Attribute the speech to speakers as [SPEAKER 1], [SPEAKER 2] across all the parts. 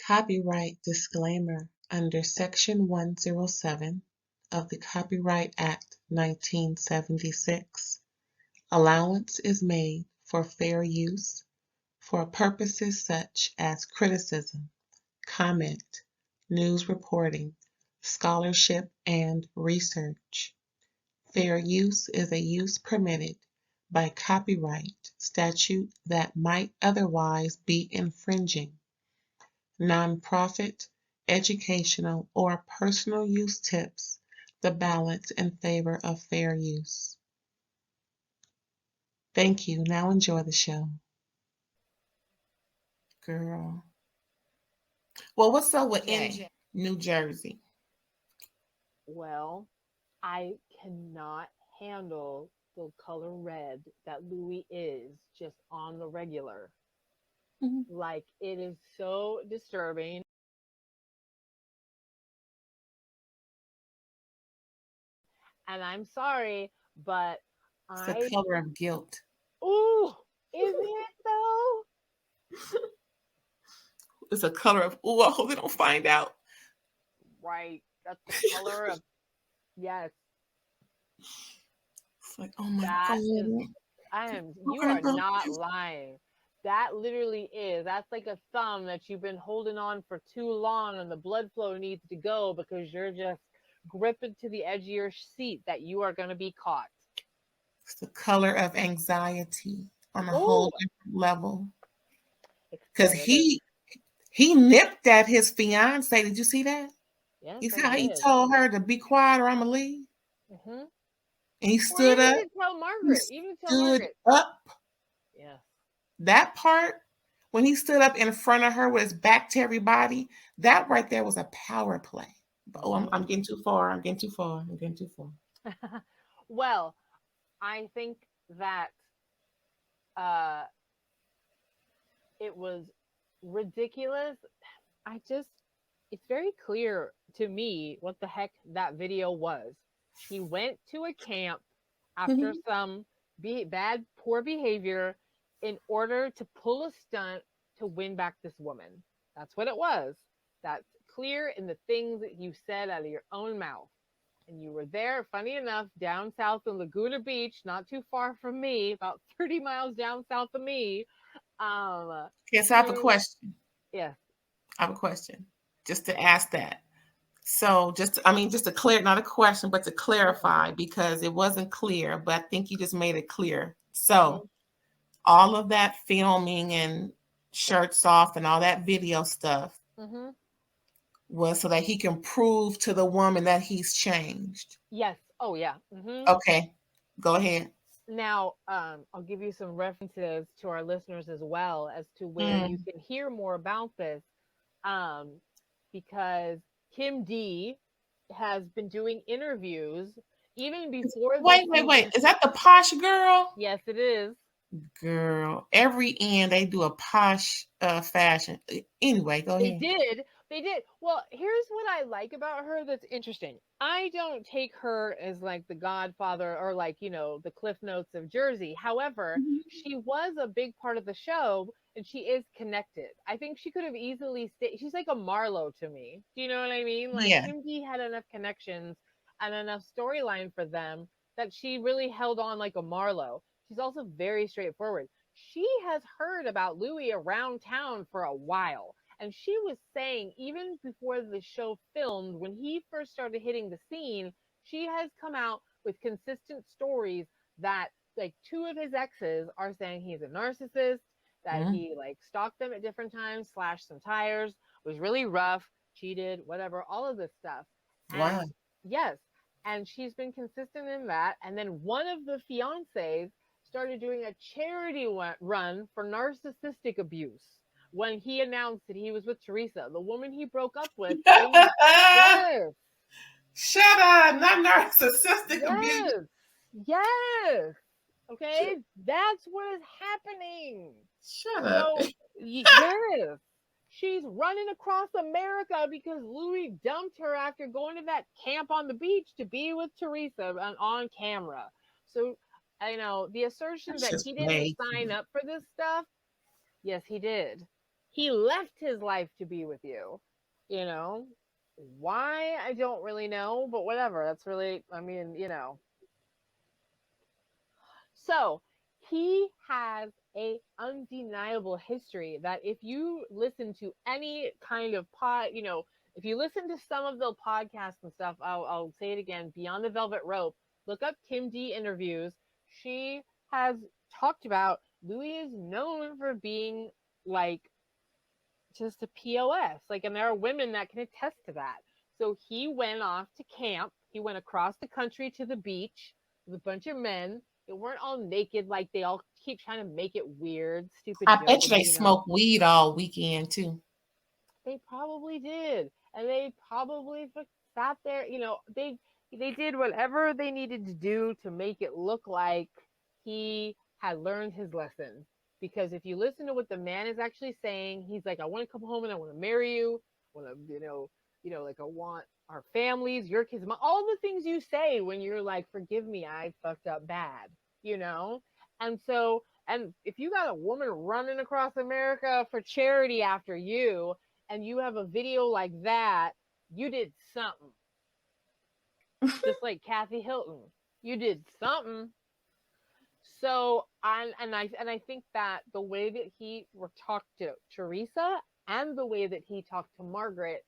[SPEAKER 1] Copyright disclaimer under Section 107 of the Copyright Act 1976. Allowance is made for fair use for purposes such as criticism, comment, news reporting, scholarship, and research. Fair use is a use permitted by copyright statute that might otherwise be infringing. Nonprofit, educational, or personal use tips the balance in favor of fair use. Thank you. Now enjoy the show. Girl. Well, what's up with New Jersey?
[SPEAKER 2] Well, I cannot handle the color red that Louis is just on the regular.
[SPEAKER 1] Mhm.
[SPEAKER 2] Like, it is so disturbing. And I'm sorry, but
[SPEAKER 1] It's the
[SPEAKER 2] I,
[SPEAKER 1] color of guilt.
[SPEAKER 2] ooh, is it though?
[SPEAKER 1] It's a color of, I hope they don't find out.
[SPEAKER 2] Right. That's the color of, yes,
[SPEAKER 1] It's like, oh my
[SPEAKER 2] that is,
[SPEAKER 1] God.
[SPEAKER 2] you are not lying. That literally is. That's like a thumb that you've been holding on for too long and the blood flow needs to go because you're just gripping to the edge of your seat that you are going to be caught.
[SPEAKER 1] It's the color of anxiety on a whole
[SPEAKER 2] Oh,
[SPEAKER 1] different level. Because
[SPEAKER 2] explain it.
[SPEAKER 1] he nipped at his fiance. Did you see that?
[SPEAKER 2] Yes,
[SPEAKER 1] You
[SPEAKER 2] I
[SPEAKER 1] see how he
[SPEAKER 2] did.
[SPEAKER 1] told her to be quiet or I'm gonna leave?
[SPEAKER 2] Hmm.
[SPEAKER 1] And he
[SPEAKER 2] Or
[SPEAKER 1] stood
[SPEAKER 2] even
[SPEAKER 1] up.
[SPEAKER 2] to tell
[SPEAKER 1] He
[SPEAKER 2] Margaret, even to tell
[SPEAKER 1] stood
[SPEAKER 2] Margaret.
[SPEAKER 1] up.
[SPEAKER 2] Yes.
[SPEAKER 1] That part, when he stood up in front of her with his back to everybody, that right there was a power play. Oh, I'm getting too far. I'm getting too far. I'm getting too far.
[SPEAKER 2] Well, I think that uh, it was ridiculous. I just, it's very clear to me what the heck that video was. She went to a camp after some bad, poor behavior in order to pull a stunt to win back this woman. That's what it was. That's clear in the things that you said out of your own mouth. And you were there, funny enough, down south in Laguna Beach, not too far from me, about 30 miles down south of me.
[SPEAKER 1] Yes, I have a
[SPEAKER 2] To,
[SPEAKER 1] question.
[SPEAKER 2] yes.
[SPEAKER 1] I have a question. Just to ask that. So just to clear, not a question, but to clarify, because it wasn't clear, but I think you just made it clear. So
[SPEAKER 2] Mhm.
[SPEAKER 1] all of that filming and shirts off and all that video stuff
[SPEAKER 2] Mm-hmm.
[SPEAKER 1] was so that he can prove to the woman that he's changed.
[SPEAKER 2] Yes. Oh, yeah. Mm-hmm.
[SPEAKER 1] Okay, go ahead.
[SPEAKER 2] Now, I'll give you some references to our listeners as well as to where you
[SPEAKER 1] Mm.
[SPEAKER 2] can hear more about this, um, because Kim D has been doing interviews even before this
[SPEAKER 1] Wait.
[SPEAKER 2] season.
[SPEAKER 1] Is that the posh girl?
[SPEAKER 2] Yes, it is.
[SPEAKER 1] Girl, every end they do a posh fashion. Anyway, go
[SPEAKER 2] They
[SPEAKER 1] ahead.
[SPEAKER 2] did. They did. Well, here's what I like about her that's interesting. I don't take her as like the godfather or like, the Cliff Notes of Jersey. However, she was a big part of the show and she is connected. I think she could have easily stayed. She's like a Marlowe to me. Do you know what I mean? Like
[SPEAKER 1] Yeah.
[SPEAKER 2] Kim D had enough connections and enough storyline for them that she really held on like a Marlowe. She's also very straightforward. She has heard about Louis around town for a while, and she was saying, even before the show filmed, when he first started hitting the scene, she has come out with consistent stories that like two of his exes are saying he's a narcissist, that
[SPEAKER 1] Mm.
[SPEAKER 2] he like stalked them at different times, slashed some tires, was really rough, cheated, whatever, all of this stuff.
[SPEAKER 1] Wow.
[SPEAKER 2] And yes, and she's been consistent in that. And then one of the fiancés started doing a charity run for narcissistic abuse when he announced that he was with Teresa, the woman he broke up with. Yes,
[SPEAKER 1] Shut up! Not narcissistic abuse.
[SPEAKER 2] yes, yes. Okay, that's what is happening.
[SPEAKER 1] Shut up.
[SPEAKER 2] So, yes, she's running across America because Louis dumped her after going to that camp on the beach to be with Teresa on camera. So, the assertion
[SPEAKER 1] That's
[SPEAKER 2] that
[SPEAKER 1] just
[SPEAKER 2] he didn't
[SPEAKER 1] way too
[SPEAKER 2] sign
[SPEAKER 1] much.
[SPEAKER 2] up for this stuff, yes, he did. He left his life to be with you. You know why? I don't really know, but whatever. That's really, I mean, So he has a undeniable history that if you listen to any kind of if you listen to some of the podcasts and stuff, I'll say it again, Beyond the Velvet Rope, look up Kim D interviews. She has talked about Louis is known for being like just a POS. Like, and there are women that can attest to that. So he went off to camp. He went across the country to the beach with a bunch of men. They weren't all naked like they all keep trying to make it weird, stupid
[SPEAKER 1] I bet you
[SPEAKER 2] jokes,
[SPEAKER 1] they smoke weed all weekend too.
[SPEAKER 2] They probably did. And they probably sat there, they did whatever they needed to do to make it look like he had learned his lesson. Because if you listen to what the man is actually saying, he's like, I want to come home and I want to marry you. I want to, like I want our families, your kids, all the things you say when you're like, forgive me, I fucked up bad, you know? And so, and if you got a woman running across America for charity after you, and you have a video like that, you did something. Just like Kathy Hilton, you did something. So, I think that the way that he talked to Teresa and the way that he talked to Margaret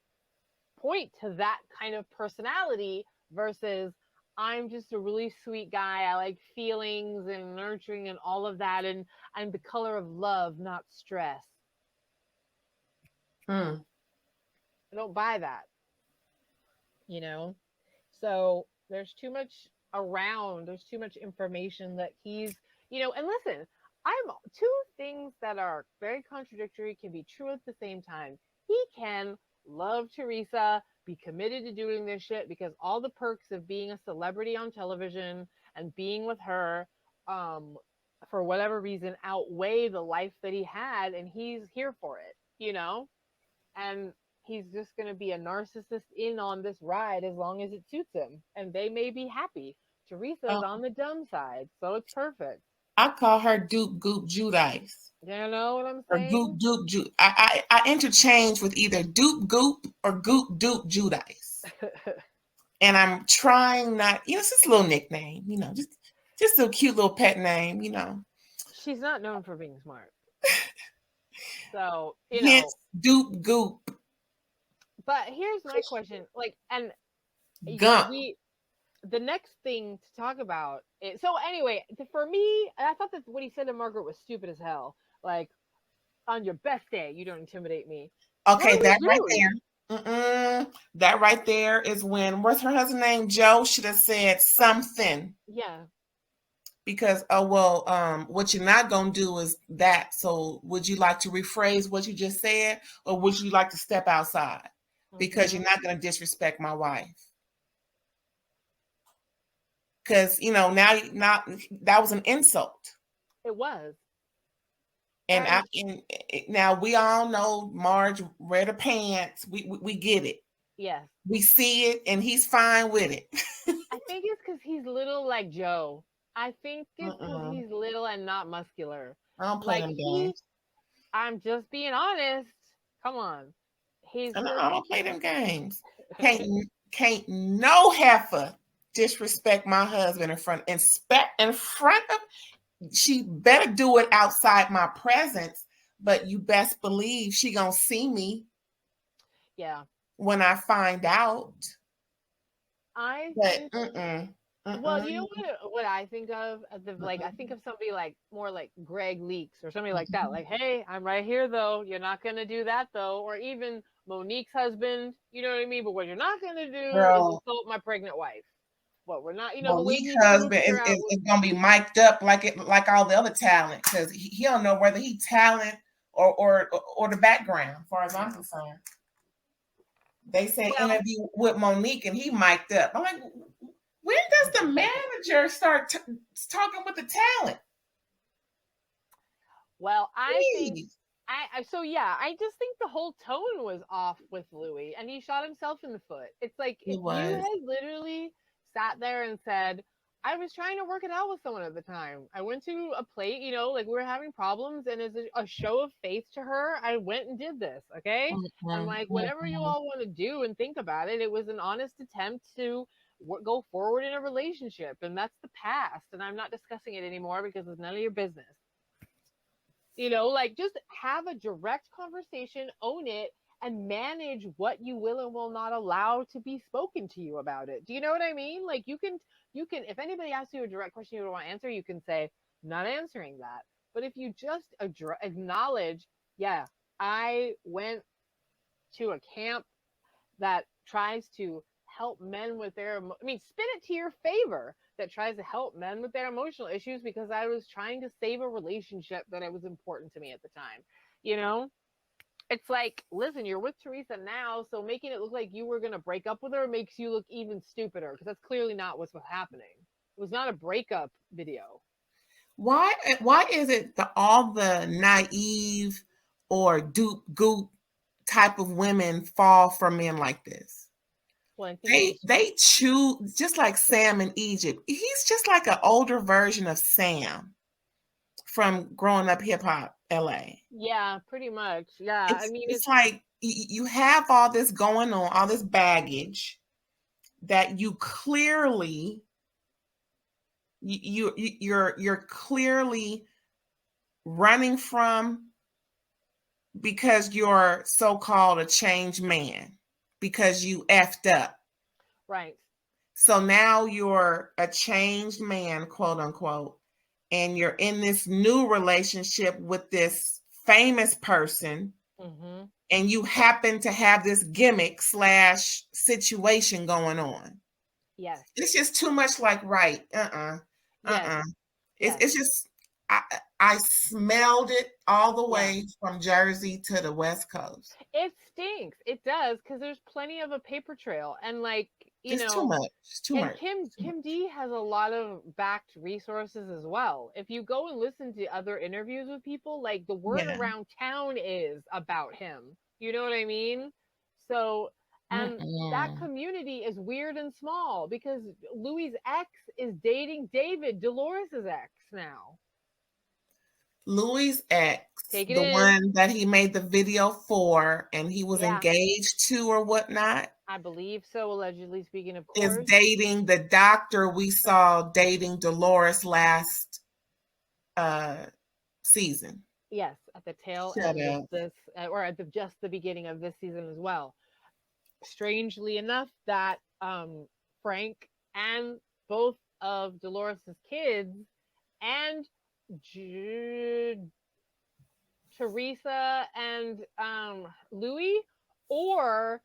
[SPEAKER 2] point to that kind of personality versus I'm just a really sweet guy. I like feelings and nurturing and all of that, and I'm the color of love, not stress. I don't buy that. So there's too much around, there's too much information that and listen, I'm two things that are very contradictory can be true at the same time. He can love Teresa, be committed to doing this shit because all the perks of being a celebrity on television and being with her for whatever reason outweigh the life that he had, and he's here for it. And he's just going to be a narcissist in on this ride as long as it suits him, and they may be happy. Teresa's on the dumb side, so it's perfect.
[SPEAKER 1] I call her Duke Goop Judice.
[SPEAKER 2] You know what I'm
[SPEAKER 1] Or
[SPEAKER 2] saying?
[SPEAKER 1] Goop Duke Jude. I interchange with either Duke Goop or Goop Duke Judice. And I'm trying not, it's just a little nickname, just a cute little pet name,
[SPEAKER 2] She's not known for being smart. So,
[SPEAKER 1] Hence, Dupe Goop.
[SPEAKER 2] But here's my question. Like, and
[SPEAKER 1] Gump.
[SPEAKER 2] the next thing to talk about is, so anyway, for me, I thought that what he said to Margaret was stupid as hell. Like, on your best day, you don't intimidate me.
[SPEAKER 1] Okay, that right there. That right there is when, what's her husband's name? Joe should have said something.
[SPEAKER 2] Yeah.
[SPEAKER 1] Because, what you're not going to do is that. So would you like to rephrase what you just said? Or would you like to step outside? Because you're not going to disrespect my wife. Because, now that was an insult.
[SPEAKER 2] It was.
[SPEAKER 1] And now we all know Marge read her pants. We get it.
[SPEAKER 2] Yes.
[SPEAKER 1] We see it, and he's fine with it.
[SPEAKER 2] I think it's because he's little like Joe. I think it's because he's little and not muscular.
[SPEAKER 1] I don't play them games.
[SPEAKER 2] I'm just being honest. Come on.
[SPEAKER 1] I don't play them games. Can't no heifer disrespect my husband in front of. She better do it outside my presence, but you best believe she gonna see me.
[SPEAKER 2] Yeah.
[SPEAKER 1] When I find out.
[SPEAKER 2] Well, you know what I think of? I think of somebody like more like Greg Leaks or somebody like that. Like, hey, I'm right here though. You're not gonna do that though. Or even Monique's husband. You know what I mean? But what you're not gonna do is assault my pregnant wife. But we're not.
[SPEAKER 1] Monique's husband is gonna be mic'd up like all the other talent, because he don't know whether he talent or the background. As far as I'm concerned, they say interview with Monique and he mic'd up. I'm like, when does the manager start talking with the talent?
[SPEAKER 2] Well, I just think the whole tone was off with Louis, and he shot himself in the foot. It's like if you had literally sat there and said, I was trying to work it out with someone at the time. I went to a plate, you know, like we were having problems, and as a show of faith to her, I went and did this. Okay, I'm like, whatever you all want to do and think about it. It was an honest attempt to go forward in a relationship, and that's the past. And I'm not discussing it anymore because it's none of your business. You know, like just have a direct conversation, own it, and manage what you will and will not allow to be spoken to you about it. Do you know what I mean? Like you can if anybody asks you a direct question you don't want to answer, you can say, not answering that. But if you just acknowledge, yeah, I went to a camp that tries to help men with their spin it to your favor, that tries to help men with their emotional issues because I was trying to save a relationship that it was important to me at the time. You know, it's like, listen, you're with Teresa now, so making it look like you were going to break up with her makes you look even stupider because that's clearly not what's happening. It was not a breakup video.
[SPEAKER 1] Why is it that all the naive or dupe goop type of women fall for men like this?
[SPEAKER 2] Well, I think
[SPEAKER 1] they choose, just like Sam in Egypt. He's just like an older version of Sam from Growing Up Hip Hop LA.
[SPEAKER 2] Yeah, pretty much. Yeah.
[SPEAKER 1] It's like you have all this going on, all this baggage that you clearly you're clearly running from because you're so-called a changed man because you effed up.
[SPEAKER 2] Right.
[SPEAKER 1] So now you're a changed man, quote unquote, and you're in this new relationship with this famous person, and you happen to have this gimmick / situation going on.
[SPEAKER 2] Yes.
[SPEAKER 1] It's just too much like, right.
[SPEAKER 2] Yes.
[SPEAKER 1] It's just, I smelled it all the way from Jersey to the West Coast.
[SPEAKER 2] It stinks. It does, because there's plenty of a paper trail, and like
[SPEAKER 1] too much. It's too much.
[SPEAKER 2] Kim D has a lot of backed resources as well. If you go and listen to other interviews with people, like the word around town is about him. You know what I mean? So, and that community is weird and small because Louis' ex is dating David, Dolores' ex now.
[SPEAKER 1] Louis' ex, the one that he made the video for, and he was engaged to or whatnot.
[SPEAKER 2] I believe so, allegedly speaking, of course.
[SPEAKER 1] Is dating the doctor we saw dating Dolores last season.
[SPEAKER 2] Yes, at the tail end of this, or at just the beginning of this season as well. Strangely enough, that Frank and both of Dolores' kids and Teresa and Louis, or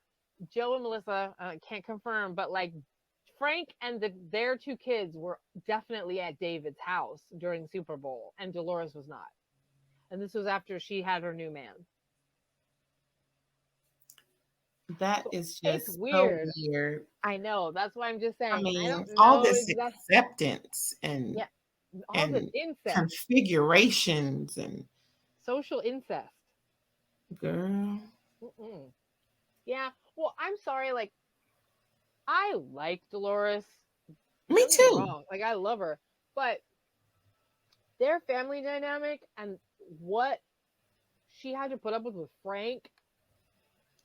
[SPEAKER 2] Joe and Melissa, can't confirm, but like Frank and their two kids were definitely at David's house during Super Bowl, and Dolores was not. And this was after she had her new man.
[SPEAKER 1] That is just
[SPEAKER 2] weird.
[SPEAKER 1] So weird.
[SPEAKER 2] I know. That's why I'm just saying.
[SPEAKER 1] I mean,
[SPEAKER 2] I don't
[SPEAKER 1] all this acceptance and
[SPEAKER 2] all this incest,
[SPEAKER 1] configurations and
[SPEAKER 2] social incest.
[SPEAKER 1] Girl.
[SPEAKER 2] Yeah. Well, I'm sorry. Like, I like Dolores.
[SPEAKER 1] Me too.
[SPEAKER 2] Wrong. Like, I love her, but their family dynamic and what she had to put up with Frank,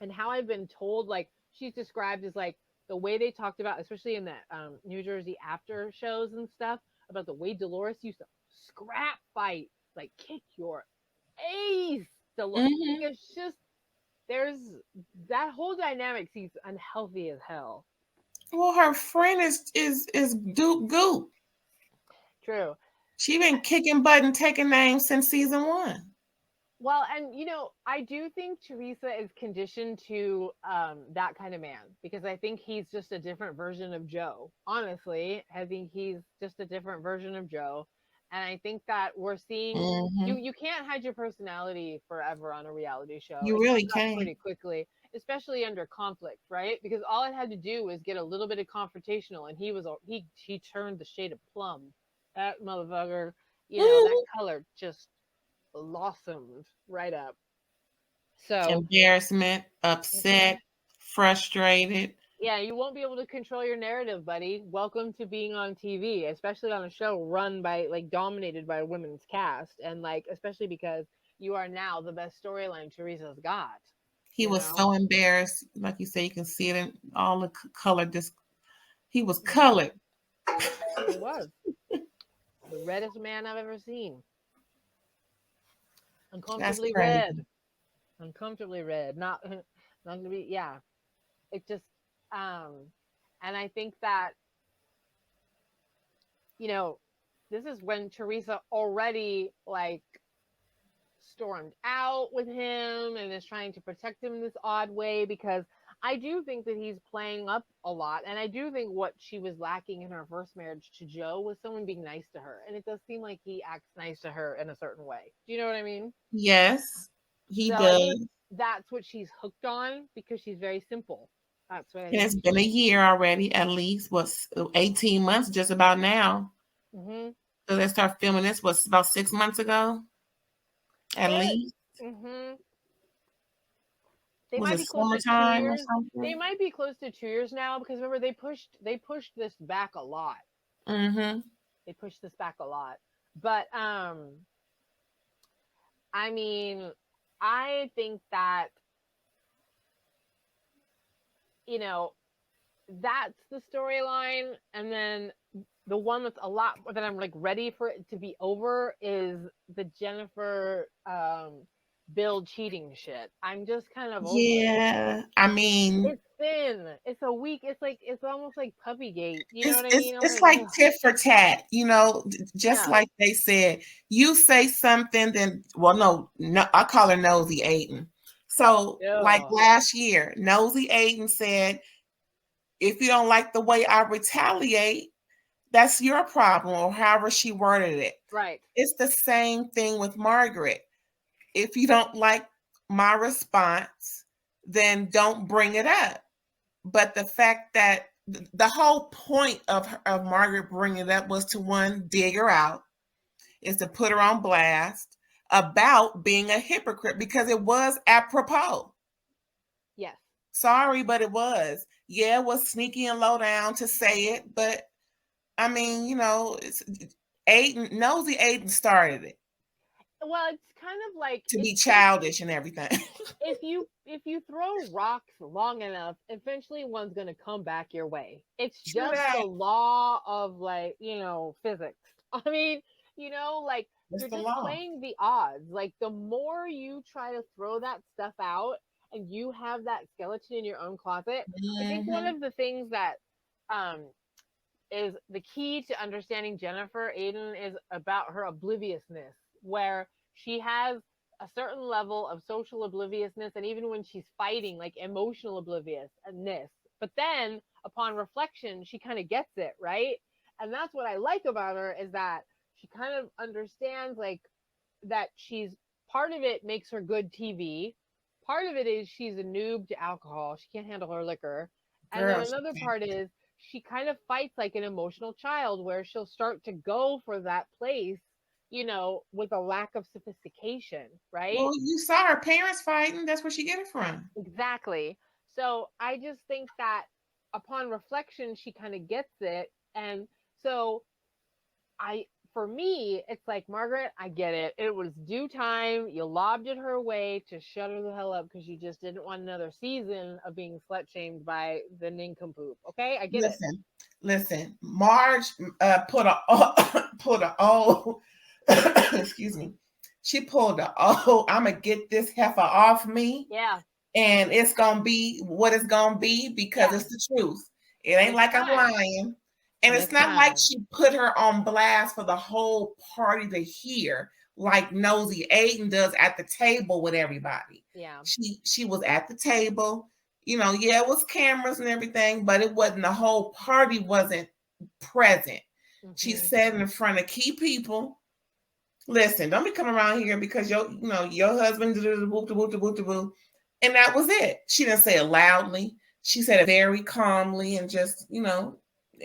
[SPEAKER 2] and how I've been told, like, she's described as like the way they talked about, especially in that New Jersey after shows and stuff, about the way Dolores used to scrap fight, like kick your ace. Dolores, it's just, there's that whole dynamic seems unhealthy as hell.
[SPEAKER 1] Well, her friend is Duke Goop.
[SPEAKER 2] True.
[SPEAKER 1] She been kicking butt and taking names since season 1.
[SPEAKER 2] Well, and I do think Teresa is conditioned to that kind of man, because I think he's just a different version of Joe. Honestly, I think he's just a different version of Joe. And I think that we're seeing you can't hide your personality forever on a reality show.
[SPEAKER 1] You really can't.
[SPEAKER 2] Pretty quickly, especially under conflict, right? Because all it had to do was get a little bit of confrontational, and he turned the shade of plum. That motherfucker, that color just blossomed right up. So
[SPEAKER 1] embarrassment, upset, frustrated,
[SPEAKER 2] Yeah, you won't be able to control your narrative, buddy. Welcome to being on TV, especially on a show run by like dominated by a women's cast, and like especially because you are now the best storyline Teresa's got.
[SPEAKER 1] He
[SPEAKER 2] You
[SPEAKER 1] was
[SPEAKER 2] know,
[SPEAKER 1] so embarrassed. Like you say, you can see it in all the color. He was
[SPEAKER 2] hmm
[SPEAKER 1] colored.
[SPEAKER 2] he was the reddest man I've ever seen.
[SPEAKER 1] That's
[SPEAKER 2] Uncomfortably
[SPEAKER 1] crazy.
[SPEAKER 2] red, uncomfortably red. Not, not to be. Yeah, it just, um, and I think that you know, this is when Teresa already like stormed out with him and is trying to protect him in this odd way because I do think that he's playing up a lot. And I do think what she was lacking in her first marriage to Joe was someone being nice to her. And it does seem like he acts nice to her in a certain way. Do you know what I mean?
[SPEAKER 1] Yes, he
[SPEAKER 2] So I think
[SPEAKER 1] does.
[SPEAKER 2] that's what she's hooked on because she's very simple. That's what I
[SPEAKER 1] And
[SPEAKER 2] think.
[SPEAKER 1] it's been a year already, at least, 18 months just about now.
[SPEAKER 2] Mm-hmm.
[SPEAKER 1] So they start filming this, about 6 months ago, at
[SPEAKER 2] It,
[SPEAKER 1] least.
[SPEAKER 2] mm-hmm. They
[SPEAKER 1] Was
[SPEAKER 2] might
[SPEAKER 1] it
[SPEAKER 2] be close to two
[SPEAKER 1] summertime or
[SPEAKER 2] years. They
[SPEAKER 1] something?
[SPEAKER 2] might be close to 2 years now because remember they pushed this back a lot.
[SPEAKER 1] Mm-hmm.
[SPEAKER 2] They pushed this back a lot. But I mean, I think that you know that's the storyline, and then the one that's a lot that I'm like ready for it to be over is the Jennifer Bill cheating shit. I'm just kind of over it.
[SPEAKER 1] Yeah, I mean,
[SPEAKER 2] It's thin. It's a week. It's like it's almost like Puppygate. You know
[SPEAKER 1] it's
[SPEAKER 2] what I
[SPEAKER 1] it's
[SPEAKER 2] mean? I'm
[SPEAKER 1] it's
[SPEAKER 2] like,
[SPEAKER 1] like
[SPEAKER 2] ugh.
[SPEAKER 1] tit for tat, just
[SPEAKER 2] Yeah.
[SPEAKER 1] like they said. You say something, then well, no, I call her Nosy Aiden. So, like
[SPEAKER 2] Yeah.
[SPEAKER 1] last year, Nosy Aiden said, "If you don't like the way I retaliate, that's your problem," or however she worded it.
[SPEAKER 2] Right.
[SPEAKER 1] It's the same thing with Margaret. If you don't like my response, then don't bring it up. But the fact that the whole point of Margaret bringing it up was to one, dig her out, is to put her on blast about being a hypocrite because it was apropos.
[SPEAKER 2] Yes.
[SPEAKER 1] Sorry, but it was. Yeah, it was sneaky and low down to say it, but I mean, it's Aiden, Nosy Aiden started it
[SPEAKER 2] Well, it's kind of like
[SPEAKER 1] to be
[SPEAKER 2] it's just
[SPEAKER 1] childish and everything.
[SPEAKER 2] if you throw rocks long enough, eventually one's gonna come back your way. It's
[SPEAKER 1] True
[SPEAKER 2] just the
[SPEAKER 1] that.
[SPEAKER 2] law of like physics. I mean, like
[SPEAKER 1] It's
[SPEAKER 2] you're
[SPEAKER 1] the
[SPEAKER 2] just
[SPEAKER 1] law.
[SPEAKER 2] playing the odds. Like the more you try to throw that stuff out, and you have that skeleton in your own closet. I think one
[SPEAKER 1] Mm-hmm.
[SPEAKER 2] of the things that um is the key to understanding Jennifer Aiden is about her obliviousness, where she has a certain level of social obliviousness, and even when she's fighting, like emotional obliviousness. But then, upon reflection, she kind of gets it, right? And that's what I like about her is that she kind of understands, like, that she's part of it makes her good TV. Part of it is she's a noob to alcohol. She can't handle her liquor. And then
[SPEAKER 1] Girl, she
[SPEAKER 2] another
[SPEAKER 1] can't.
[SPEAKER 2] part is she kind of fights like an emotional child where she'll start to go for that place, with a lack of sophistication, right?
[SPEAKER 1] Well, you saw her parents fighting. That's where she get it from.
[SPEAKER 2] Exactly. So I just think that upon reflection, she kind of gets it. And so I for me, it's like Margaret, I get it. It was due time. You lobbed it her way to shut her the hell up because you just didn't want another season of being slut shamed by the nincompoop. Okay, I get it.
[SPEAKER 1] Listen. Marge put a put a oh excuse me. She pulled a I'm gonna get this heifer off me,
[SPEAKER 2] Yeah,
[SPEAKER 1] and it's gonna be what it's gonna be because
[SPEAKER 2] yeah.
[SPEAKER 1] it's the truth. It
[SPEAKER 2] And
[SPEAKER 1] ain't
[SPEAKER 2] it's
[SPEAKER 1] like I'm
[SPEAKER 2] time.
[SPEAKER 1] lying. And
[SPEAKER 2] And
[SPEAKER 1] it's
[SPEAKER 2] it's
[SPEAKER 1] not like
[SPEAKER 2] time.
[SPEAKER 1] she put her on blast for the whole party to hear, like Nosy Aiden does at the table with everybody.
[SPEAKER 2] Yeah.
[SPEAKER 1] She was at the table, yeah, it was cameras and everything, but it wasn't the whole party wasn't present. She
[SPEAKER 2] Hmm.
[SPEAKER 1] sat in front of key people. Listen, don't be coming around here because your husband did the boop the boop the boop the boop, and that was it. She didn't say it loudly. She said it very calmly and just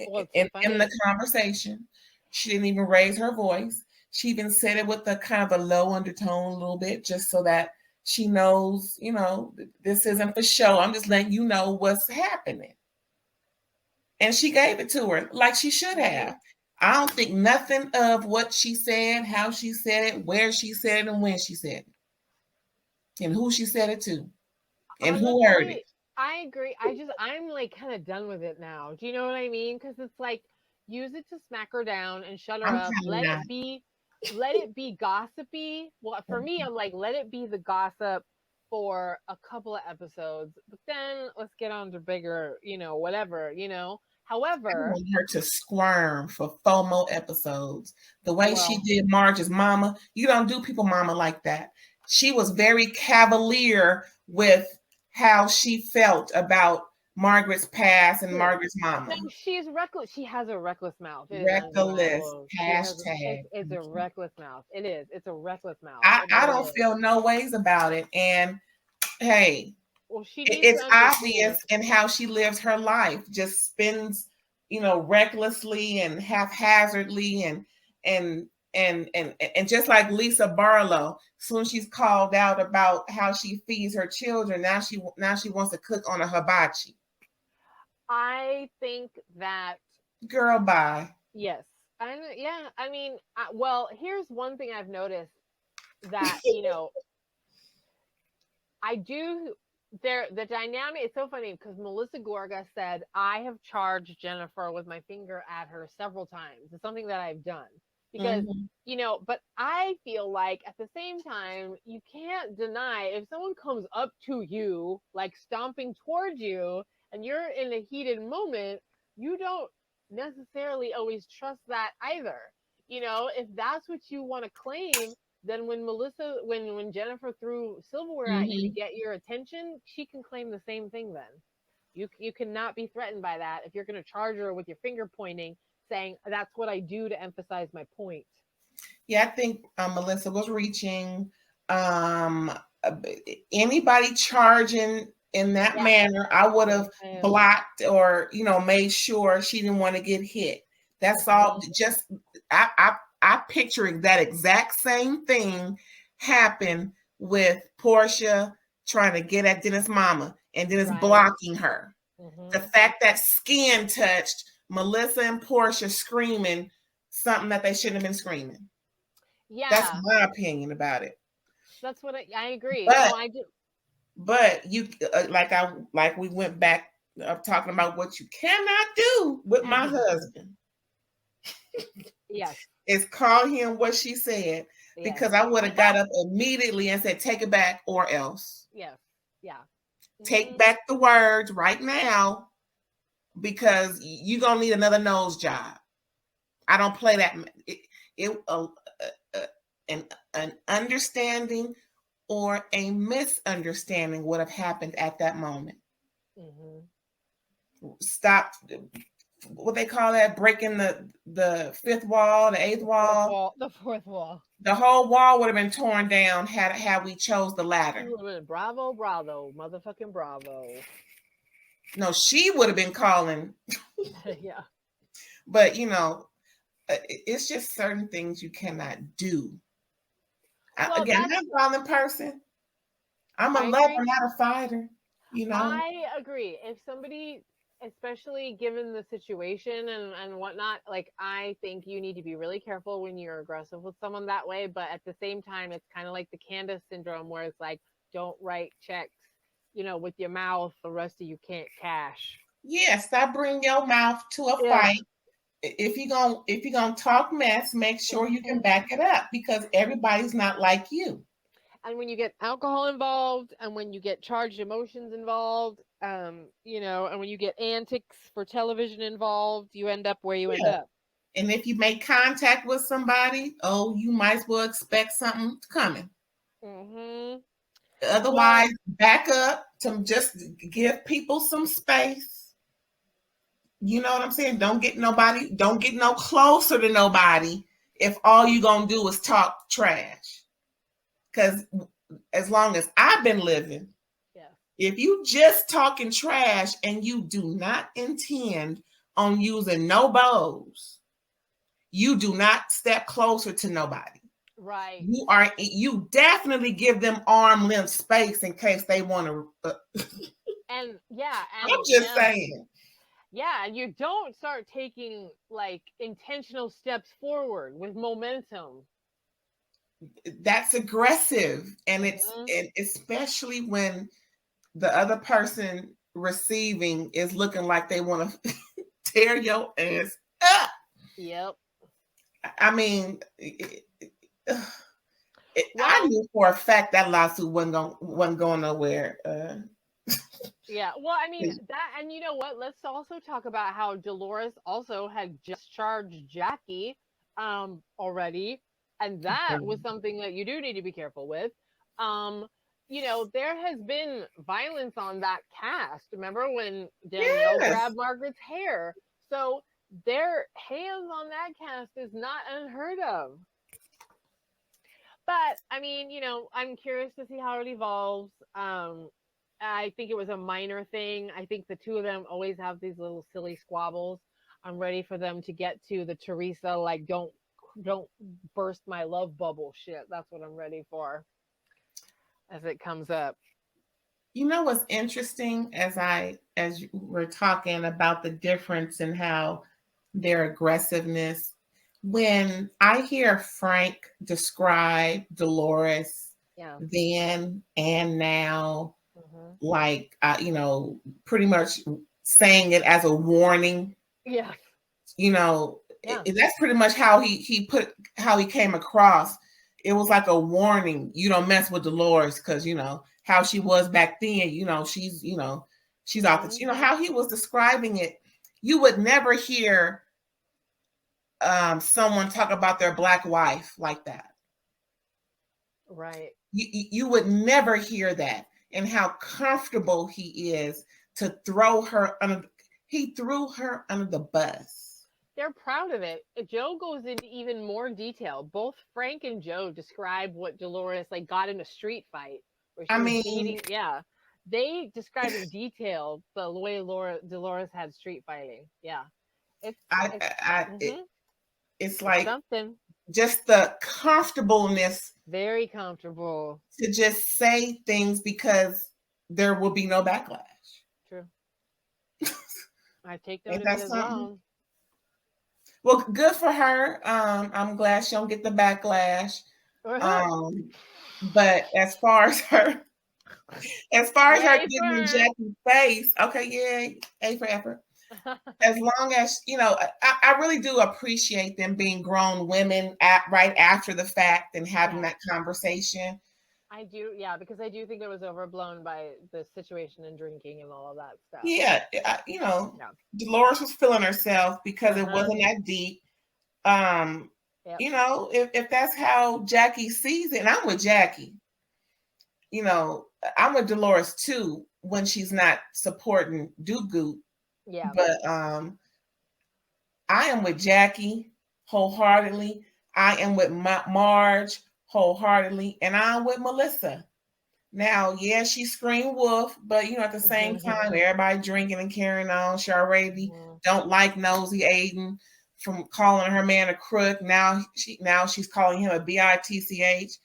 [SPEAKER 2] Well, it's
[SPEAKER 1] in the
[SPEAKER 2] funny.
[SPEAKER 1] conversation. She didn't even raise her voice. She even said it with a kind of a low undertone, a little bit, just so that she knows, this isn't for show. I'm just letting you know what's happening. And she gave it to her like she should have. I don't think nothing of what she said, how she said it, where she said it, and when she said it, and who she said it to, and
[SPEAKER 2] Honestly,
[SPEAKER 1] who heard it.
[SPEAKER 2] I agree. I'm like kind of done with it now. Do you know what I mean? Because it's like, use it to smack her down and shut her
[SPEAKER 1] I'm
[SPEAKER 2] up.
[SPEAKER 1] kind of not.
[SPEAKER 2] Let it be gossipy. Well, for me, I'm like, let it be the gossip for a couple of episodes, but then let's get on to bigger, whatever, However,
[SPEAKER 1] I want her to squirm for 4 more episodes. The way she
[SPEAKER 2] well,
[SPEAKER 1] did Marge's mama, you don't do people mama like that. She was very cavalier with how she felt about Margaret's past and
[SPEAKER 2] true.
[SPEAKER 1] Margaret's mama.
[SPEAKER 2] No, she's reckless. She has a reckless mouth. It is
[SPEAKER 1] Reckless.
[SPEAKER 2] undeniable.
[SPEAKER 1] Hashtag.
[SPEAKER 2] It's a reckless mouth. It is. It's a reckless mouth. It
[SPEAKER 1] I
[SPEAKER 2] really
[SPEAKER 1] don't
[SPEAKER 2] is.
[SPEAKER 1] feel no ways about it. And hey,
[SPEAKER 2] Well, she needs
[SPEAKER 1] it's
[SPEAKER 2] to
[SPEAKER 1] obvious
[SPEAKER 2] understand.
[SPEAKER 1] in how she lives her life. Just spends, recklessly and haphazardly and just like Lisa Barlow, soon she's called out about how she feeds her children. Now she wants to cook on a hibachi.
[SPEAKER 2] I think that
[SPEAKER 1] Girl, bye.
[SPEAKER 2] yes. I mean, well, here's one thing I've noticed that, I do the dynamic is so funny because Melissa Gorga said, I have charged Jennifer with my finger at her several times. It's something that I've done because, but I feel like at the same time, you can't deny if someone comes up to you, like stomping towards you, and you're in a heated moment, you don't necessarily always trust that either. If that's what you want to claim, then when Jennifer threw silverware at you to get your attention, she can claim the same thing then. You cannot be threatened by that if you're going to charge her with your finger pointing, saying, that's what I do to emphasize my point.
[SPEAKER 1] Yeah, I think Melissa was reaching. Anybody charging in that manner, I would have blocked or, made sure she didn't want to get hit. That's all. Just I picturing that exact same thing happen with Portia trying to get at Dennis' mama and Dennis blocking her. The fact that skin touched Melissa and Portia screaming something that they shouldn't have been screaming.
[SPEAKER 2] Yeah,
[SPEAKER 1] that's my opinion about it.
[SPEAKER 2] That's what I agree.
[SPEAKER 1] But,
[SPEAKER 2] no, I do.
[SPEAKER 1] But you like we went back talking about what you cannot do with my husband.
[SPEAKER 2] Yes.
[SPEAKER 1] Is call him what she said, because I would have got up immediately and said, take it back or else.
[SPEAKER 2] Yes. Yeah.
[SPEAKER 1] Take back the words right now, because you're going to need another nose job. I don't play that. An understanding or a misunderstanding would have happened at that moment. Stop. What they call that? Breaking the fifth wall, the eighth wall,
[SPEAKER 2] the fourth wall.
[SPEAKER 1] The whole wall would have been torn down had we chose the ladder.
[SPEAKER 2] Bravo, motherfucking bravo.
[SPEAKER 1] No, she would have been calling.
[SPEAKER 2] Yeah.
[SPEAKER 1] But it's just certain things you cannot do. Again, I'm not a violent person. I'm a lover, not a fighter.
[SPEAKER 2] I agree. If somebody, especially given the situation and whatnot, like, I think you need to be really careful when you're aggressive with someone that way. But at the same time, it's kind of like the Candace syndrome, where it's like, don't write checks, with your mouth. The rest of you can't cash.
[SPEAKER 1] Yes, stop bringing your mouth to a fight. If you're gonna talk mess, make sure you can back it up, because everybody's not like you.
[SPEAKER 2] And when you get alcohol involved, and when you get charged emotions involved, and when you get antics for television involved, you end up where you end up.
[SPEAKER 1] And if you make contact with somebody, you might as well expect something coming. Otherwise, back up to just give people some space. You know what I'm saying? Don't get no closer to nobody if all you're going to do is talk trash. Because as long as I've been living, if you just talking trash and you do not intend on using no bows, you do not step closer to nobody.
[SPEAKER 2] Right.
[SPEAKER 1] You definitely give them arm length space in case they want to.
[SPEAKER 2] And I'm
[SPEAKER 1] just saying.
[SPEAKER 2] Yeah, and you don't start taking like intentional steps forward with momentum.
[SPEAKER 1] That's aggressive, and
[SPEAKER 2] Mhm.
[SPEAKER 1] especially when the other person receiving is looking like they want to tear your ass up.
[SPEAKER 2] Yep.
[SPEAKER 1] I mean, I
[SPEAKER 2] Well,
[SPEAKER 1] knew for a fact that lawsuit wasn't going nowhere.
[SPEAKER 2] yeah. Well, I mean that, and you know what? Let's also talk about how Dolores also had just charged Jackie already, and that was something that you do need to be careful with. Um, there has been violence on that cast. Remember when Danielle
[SPEAKER 1] Yes,
[SPEAKER 2] grabbed Margaret's hair? So their hands on that cast is not unheard of. But I mean, I'm curious to see how it evolves. I think it was a minor thing. I think the two of them always have these little silly squabbles. I'm ready for them to get to the Teresa, like, don't burst my love bubble shit. That's what I'm ready for as it comes up.
[SPEAKER 1] you know what's interesting, as we're talking about the difference in how their aggressiveness, when I hear Frank describe Dolores
[SPEAKER 2] Yeah.
[SPEAKER 1] then and now,
[SPEAKER 2] Hmm.
[SPEAKER 1] like pretty much saying it as a warning,
[SPEAKER 2] Yeah. Yeah.
[SPEAKER 1] that's pretty much how he came across. It was like a warning, you don't mess with Dolores, because how she was back then, she's off the,
[SPEAKER 2] Hmm.
[SPEAKER 1] how he was describing it. You would never hear someone talk about their black wife like that.
[SPEAKER 2] Right.
[SPEAKER 1] You would never hear that, and how comfortable he is to throw her under. He threw her under the bus.
[SPEAKER 2] They're proud of it. Joe goes into even more detail. Both Frank and Joe describe what Dolores like got in a street fight where
[SPEAKER 1] I
[SPEAKER 2] she was
[SPEAKER 1] mean,
[SPEAKER 2] beating. Yeah, they describe in detail the way Dolores had street fighting. Yeah, it's
[SPEAKER 1] I,
[SPEAKER 2] it's
[SPEAKER 1] I
[SPEAKER 2] hmm
[SPEAKER 1] it's
[SPEAKER 2] it's
[SPEAKER 1] like
[SPEAKER 2] something
[SPEAKER 1] just the comfortableness
[SPEAKER 2] very comfortable.
[SPEAKER 1] to just say things because there will be no backlash.
[SPEAKER 2] True. I take note
[SPEAKER 1] Ain't
[SPEAKER 2] of it
[SPEAKER 1] that
[SPEAKER 2] as
[SPEAKER 1] something?
[SPEAKER 2] well.
[SPEAKER 1] Well, good for her. I'm glad she don't get the backlash. Um, but as far as her
[SPEAKER 2] Yay for
[SPEAKER 1] getting in
[SPEAKER 2] her.
[SPEAKER 1] Jackie's face, okay, yeah, A for effort. As long as I really do appreciate them being grown women right after the fact and having
[SPEAKER 2] Yeah.
[SPEAKER 1] that conversation.
[SPEAKER 2] I do, yeah, because I do think it was overblown by the situation and drinking and all of that stuff.
[SPEAKER 1] Yeah,
[SPEAKER 2] Yeah.
[SPEAKER 1] Dolores was feeling herself because it
[SPEAKER 2] Uh-huh.
[SPEAKER 1] wasn't that deep. Um,
[SPEAKER 2] Yep.
[SPEAKER 1] if that's how Jackie sees it, and I'm with Jackie, I'm with Dolores too when she's not supporting Dugu,
[SPEAKER 2] Yeah.
[SPEAKER 1] but I am with Jackie wholeheartedly. I am with Marge wholeheartedly, and I'm with Melissa. Now, yeah, she screamed wolf, but at the same time, everybody drinking and carrying on. She already
[SPEAKER 2] Mhm.
[SPEAKER 1] don't like nosy Aiden from calling her man a crook. Now she's calling him a bitch.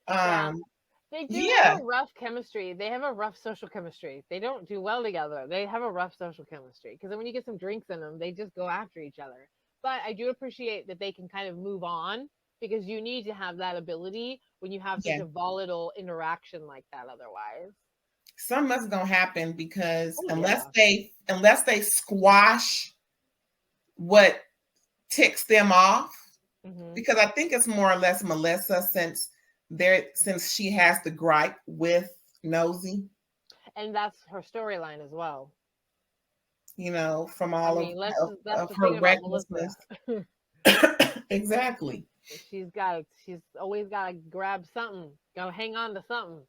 [SPEAKER 2] Yeah.
[SPEAKER 1] Um,
[SPEAKER 2] They do have
[SPEAKER 1] yeah,
[SPEAKER 2] a rough chemistry. They have a rough social chemistry. They don't do well together. They have a rough social chemistry because then when you get some drinks in them, they just go after each other. But I do appreciate that they can kind of move on because you need to have that ability when you have such
[SPEAKER 1] yeah.
[SPEAKER 2] a volatile interaction like that otherwise.
[SPEAKER 1] Something's gonna happen because
[SPEAKER 2] Oh
[SPEAKER 1] unless
[SPEAKER 2] yeah.
[SPEAKER 1] they squash what ticks them off,
[SPEAKER 2] Hmm.
[SPEAKER 1] because I think it's more or less Melissa, since she has the gripe with Nosy,
[SPEAKER 2] And that's her storyline as well.
[SPEAKER 1] from
[SPEAKER 2] I
[SPEAKER 1] all
[SPEAKER 2] mean, that's
[SPEAKER 1] of
[SPEAKER 2] the
[SPEAKER 1] her
[SPEAKER 2] thing about Melissa.
[SPEAKER 1] recklessness. Exactly.
[SPEAKER 2] She's always got to grab something, go hang on to something.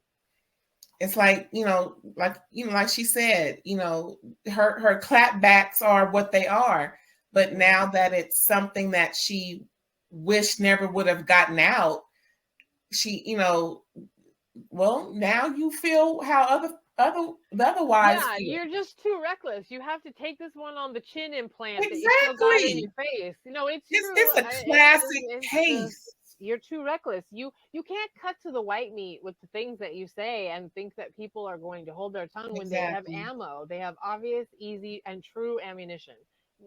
[SPEAKER 1] It's like, like she said, her clapbacks are what they are. But
[SPEAKER 2] Hmm.
[SPEAKER 1] now that it's something that she wished never would have gotten out, she, well, now you feel how the other wives
[SPEAKER 2] Yeah,
[SPEAKER 1] feel.
[SPEAKER 2] you're just too reckless. You have to take this one on the chin implant that you still got in
[SPEAKER 1] Exactly.
[SPEAKER 2] your face. It's
[SPEAKER 1] It's
[SPEAKER 2] true.
[SPEAKER 1] it's a classic
[SPEAKER 2] It's just
[SPEAKER 1] case.
[SPEAKER 2] You're too reckless. You can't cut to the white meat with the things that you say and think that people are going to hold their tongue when they have
[SPEAKER 1] Exactly.
[SPEAKER 2] ammo. They have obvious, easy, and true ammunition.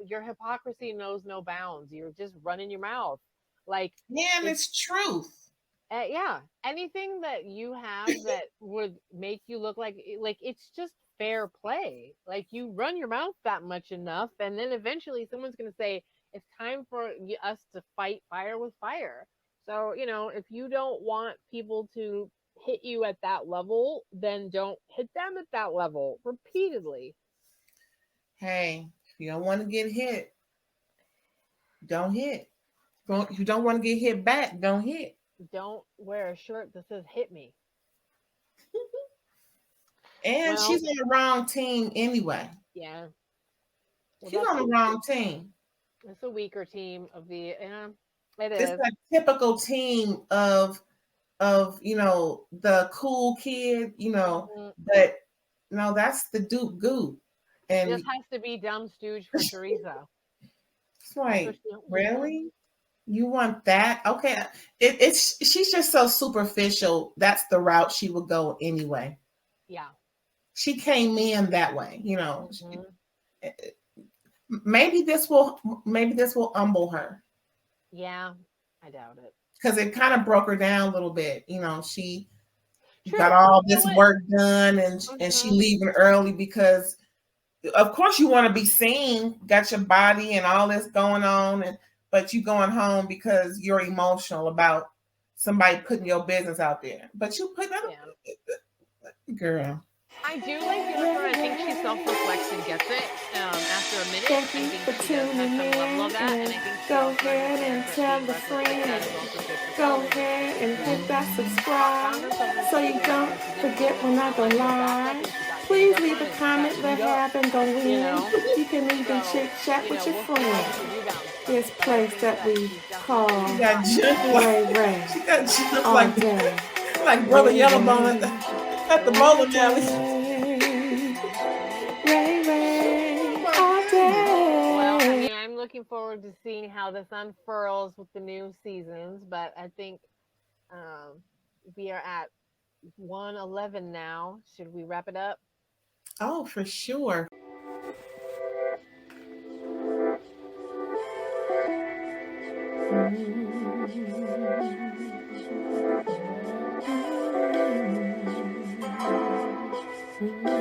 [SPEAKER 2] Your hypocrisy knows no bounds. You're just running your mouth. Like
[SPEAKER 1] Yeah, and
[SPEAKER 2] it's
[SPEAKER 1] it's truth.
[SPEAKER 2] yeah, anything that you have that would make you look like it's just fair play. Like you run your mouth that much enough, and then eventually someone's going to say it's time for us to fight fire with fire. So if you don't want people to hit you at that level, then don't hit them at that level repeatedly.
[SPEAKER 1] Hey, if you don't want to get hit, don't hit. If you don't want to get hit back, don't hit.
[SPEAKER 2] Don't wear a shirt that says "hit me."
[SPEAKER 1] And
[SPEAKER 2] Well,
[SPEAKER 1] she's on the wrong team anyway.
[SPEAKER 2] yeah. Well,
[SPEAKER 1] She's on the wrong team.
[SPEAKER 2] it's a weaker team of the. It
[SPEAKER 1] It's
[SPEAKER 2] is.
[SPEAKER 1] a typical team of the cool kid,
[SPEAKER 2] Mhm.
[SPEAKER 1] but no, that's the Duke Goop.
[SPEAKER 2] This
[SPEAKER 1] And
[SPEAKER 2] has to be dumb stooge for Teresa.
[SPEAKER 1] it's
[SPEAKER 2] That's what
[SPEAKER 1] like,
[SPEAKER 2] she.
[SPEAKER 1] really? You want that? Okay. It's she's just so superficial. That's the route she would go anyway.
[SPEAKER 2] Yeah.
[SPEAKER 1] She came in that way,
[SPEAKER 2] Mhm.
[SPEAKER 1] maybe this will humble her
[SPEAKER 2] Yeah. I doubt it.
[SPEAKER 1] because it kind of broke her down a little bit. She got
[SPEAKER 2] True.
[SPEAKER 1] all
[SPEAKER 2] You know
[SPEAKER 1] this
[SPEAKER 2] what?
[SPEAKER 1] work done and she
[SPEAKER 2] Mhm.
[SPEAKER 1] leaving early because of course you want to be seen, got your body and all this going on, but you going home because you're emotional about somebody putting your business out there. But you put that,
[SPEAKER 2] Yeah.
[SPEAKER 1] girl.
[SPEAKER 2] I do like Jennifer. I think she self-reflects and gets it. After a minute,
[SPEAKER 3] Thank
[SPEAKER 2] I
[SPEAKER 3] you
[SPEAKER 2] think
[SPEAKER 3] for
[SPEAKER 2] she does have
[SPEAKER 3] tuning
[SPEAKER 2] some level
[SPEAKER 3] in,
[SPEAKER 2] of that, and
[SPEAKER 3] and
[SPEAKER 2] I think she
[SPEAKER 3] go
[SPEAKER 2] also
[SPEAKER 3] ahead and
[SPEAKER 2] understands that
[SPEAKER 3] tell
[SPEAKER 2] being
[SPEAKER 3] the
[SPEAKER 2] reckless like that
[SPEAKER 3] friends.
[SPEAKER 2] is also good for
[SPEAKER 3] Go
[SPEAKER 2] television.
[SPEAKER 3] ahead and hit that
[SPEAKER 2] Found
[SPEAKER 3] subscribe
[SPEAKER 2] herself in a
[SPEAKER 3] so you
[SPEAKER 2] situation
[SPEAKER 3] don't
[SPEAKER 2] where she didn't
[SPEAKER 3] forget
[SPEAKER 2] want to
[SPEAKER 3] when I go
[SPEAKER 2] not get backed up,
[SPEAKER 3] live.
[SPEAKER 2] and she got ganged
[SPEAKER 3] Please
[SPEAKER 2] up
[SPEAKER 3] leave
[SPEAKER 2] on,
[SPEAKER 3] a
[SPEAKER 2] and she got
[SPEAKER 3] comment, let
[SPEAKER 2] beat up.
[SPEAKER 3] happen, go
[SPEAKER 2] You
[SPEAKER 3] in.
[SPEAKER 2] know,
[SPEAKER 3] You can even chit
[SPEAKER 2] so
[SPEAKER 3] chat with your
[SPEAKER 2] we'll see how
[SPEAKER 3] friends.
[SPEAKER 2] she rebounds from
[SPEAKER 3] This
[SPEAKER 2] it. But I
[SPEAKER 3] place
[SPEAKER 2] think
[SPEAKER 3] that
[SPEAKER 2] that
[SPEAKER 3] we
[SPEAKER 2] she's
[SPEAKER 3] call
[SPEAKER 1] She
[SPEAKER 2] definitely
[SPEAKER 1] got jumped like
[SPEAKER 3] Ray Ray
[SPEAKER 1] she got jumped
[SPEAKER 3] all
[SPEAKER 1] like
[SPEAKER 3] day.
[SPEAKER 1] like Brother
[SPEAKER 3] Ray
[SPEAKER 1] Yellowbone
[SPEAKER 3] Ray
[SPEAKER 1] at the
[SPEAKER 3] all
[SPEAKER 1] bowling alley.
[SPEAKER 3] day.
[SPEAKER 2] Mhm.
[SPEAKER 3] Ray Ray
[SPEAKER 1] Oh my
[SPEAKER 3] all
[SPEAKER 1] goodness.
[SPEAKER 2] Well, I
[SPEAKER 3] day.
[SPEAKER 2] mean, I'm looking forward to seeing how this unfurls with the new seasons, but I think um, we are at 111 now. Should we wrap it up?
[SPEAKER 1] Oh, for sure.
[SPEAKER 3] Mm-hmm.